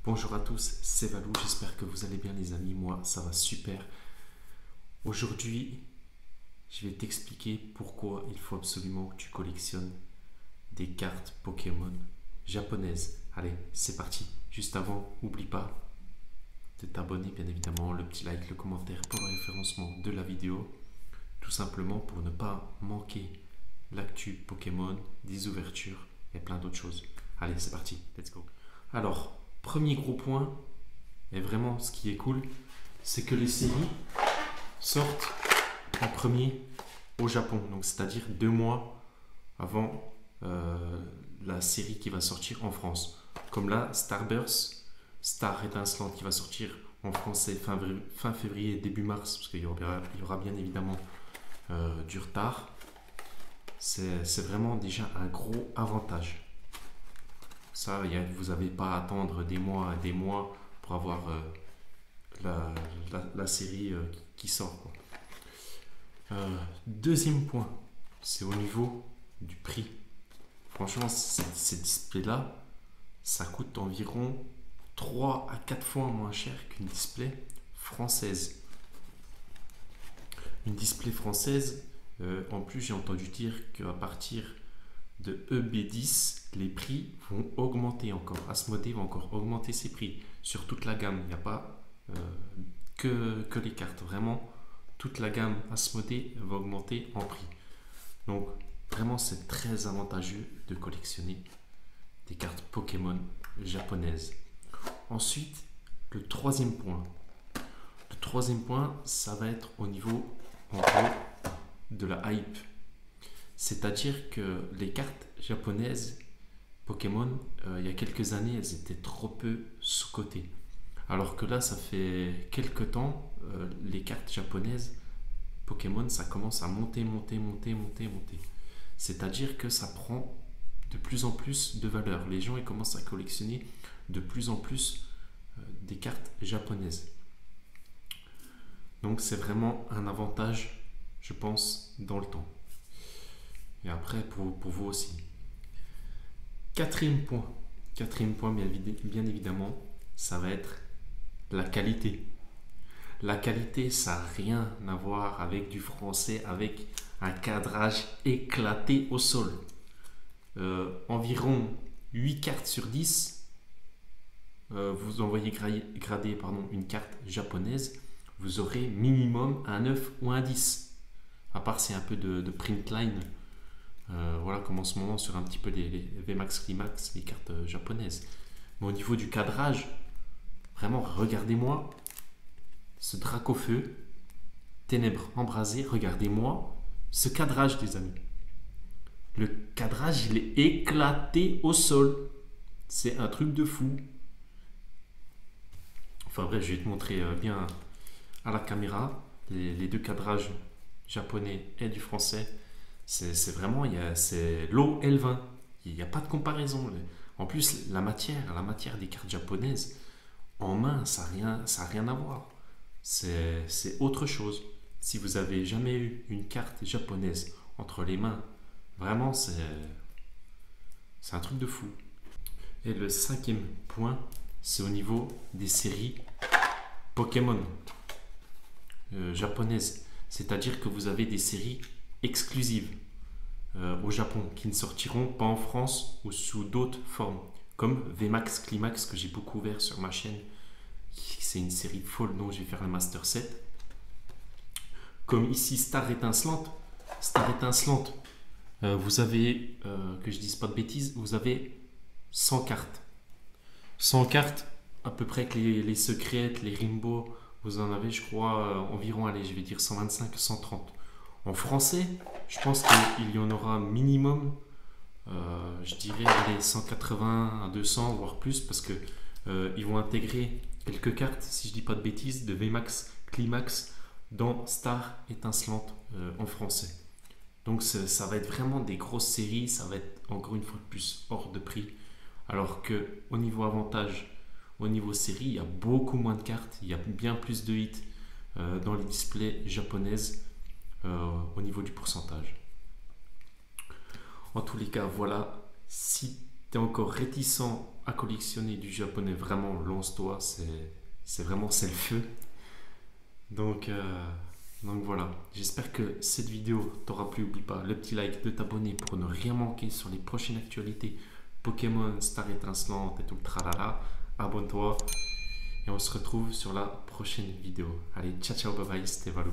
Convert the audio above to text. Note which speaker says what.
Speaker 1: Bonjour à tous, c'est Valou, j'espère que vous allez bien les amis, moi ça va super. Aujourd'hui, je vais t'expliquer pourquoi il faut absolument que tu collectionnes des cartes Pokémon japonaises. Allez, c'est parti. Juste avant, n'oublie pas de t'abonner bien évidemment, le petit like, le commentaire pour le référencement de la vidéo. Tout simplement pour ne pas manquer l'actu Pokémon, des ouvertures et plein d'autres choses. Allez, c'est parti, let's go. Alors, premier gros point, et vraiment ce qui est cool, c'est que les séries sortent en premier au Japon. Donc c'est-à-dire 2 mois avant la série qui va sortir en France. Comme là, Starburst, Star Étincelante qui va sortir en français fin février, début mars, parce qu'il y aura bien évidemment du retard. C'est vraiment déjà un gros avantage. Ça, vous n'avez pas à attendre des mois et des mois pour avoir la série qui sort, quoi. Deuxième point, c'est au niveau du prix. Franchement, ces displays-là, ça coûte environ 3 à 4 fois moins cher qu'une display française. Une display française, en plus, j'ai entendu dire qu'à partir de EB10, les prix vont augmenter encore. Asmodée va encore augmenter ses prix sur toute la gamme. Il n'y a pas que les cartes. Vraiment, toute la gamme Asmodée va augmenter en prix. Donc, vraiment, c'est très avantageux de collectionner des cartes Pokémon japonaises. Ensuite, le troisième point. Le troisième point, ça va être au niveau, en gros, de la hype. C'est-à-dire que les cartes japonaises Pokémon, il y a quelques années, elles étaient trop peu sous-cotées. Alors que là, ça fait quelques temps, les cartes japonaises Pokémon, ça commence à monter. C'est-à-dire que ça prend de plus en plus de valeur. Les gens ils commencent à collectionner de plus en plus des cartes japonaises. Donc c'est vraiment un avantage, je pense, dans le temps. Et après, pour vous aussi. Quatrième point, bien évidemment, ça va être la qualité. La qualité, ça n'a rien à voir avec du français, avec un cadrage éclaté au sol. Environ 8 cartes sur 10, vous envoyez grader une carte japonaise, vous aurez minimum un 9 ou un 10. À part c'est un peu de print line. Voilà comme en ce moment sur un petit peu les VMAX, Climax, les cartes japonaises. Mais au niveau du cadrage, vraiment regardez-moi ce Dracofeu, ténèbres embrasées, regardez-moi ce cadrage des amis. Le cadrage il est éclaté au sol. C'est un truc de fou. Enfin bref, je vais te montrer bien à la caméra les deux cadrages japonais et du français. C'est vraiment, c'est l'eau et le vin. Il n'y a pas de comparaison. En plus, la matière des cartes japonaises, en main, ça n'a rien à voir. C'est autre chose. Si vous avez jamais eu une carte japonaise entre les mains, vraiment, c'est un truc de fou. Et le cinquième point, c'est au niveau des séries Pokémon japonaises. C'est-à-dire que vous avez des séries exclusives au Japon qui ne sortiront pas en France ou sous d'autres formes, comme VMAX Climax que j'ai beaucoup ouvert sur ma chaîne. C'est une série folle dont je vais faire le Master 7. Comme ici Star Étincelante. Vous avez, que je dise pas de bêtises, vous avez 100 cartes. 100 cartes, à peu près que les secrètes, les Rimbo, vous en avez, je crois, environ, allez, je vais dire 125, 130. En français, je pense qu'il y en aura minimum, je dirais, allez, 180 à 200, voire plus, parce que ils vont intégrer quelques cartes, si je dis pas de bêtises, de VMAX Climax dans Star Étincelante en français. Donc ça va être vraiment des grosses séries, ça va être encore une fois de plus hors de prix. Alors que au niveau avantage, au niveau série, il y a beaucoup moins de cartes, il y a bien plus de hits dans les displays japonaises au niveau du pourcentage. En tous les cas, voilà, si tu es encore réticent à collectionner du japonais, vraiment, lance-toi, c'est le feu. Donc, donc voilà, j'espère que cette vidéo t'aura plu. N'oublie pas le petit like, de t'abonner pour ne rien manquer sur les prochaines actualités Pokémon, Star étincelante et tout le tralala. Abonne-toi et on se retrouve sur la prochaine vidéo. Allez, ciao ciao, bye bye, c'était Valou.